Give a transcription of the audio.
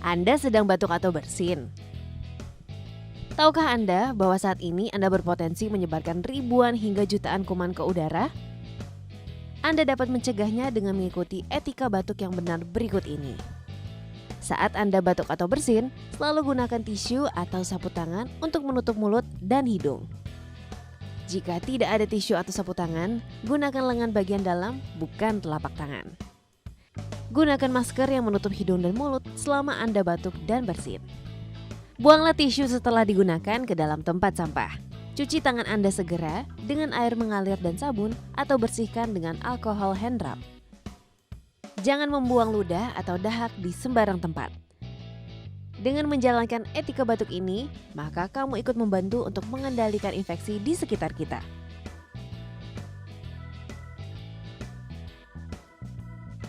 Anda sedang batuk atau bersin? Tahukah Anda bahwa saat ini Anda berpotensi menyebarkan ribuan hingga jutaan kuman ke udara? Anda dapat mencegahnya dengan mengikuti etika batuk yang benar berikut ini. Saat Anda batuk atau bersin, selalu gunakan tisu atau sapu tangan untuk menutup mulut dan hidung. Jika tidak ada tisu atau sapu tangan, gunakan lengan bagian dalam, bukan telapak tangan. Gunakan masker yang menutup hidung dan mulut selama Anda batuk dan bersin. Buanglah tisu setelah digunakan ke dalam tempat sampah. Cuci tangan Anda segera dengan air mengalir dan sabun atau bersihkan dengan alkohol hand rub. Jangan membuang ludah atau dahak di sembarang tempat. Dengan menjalankan etika batuk ini, maka kamu ikut membantu untuk mengendalikan infeksi di sekitar kita.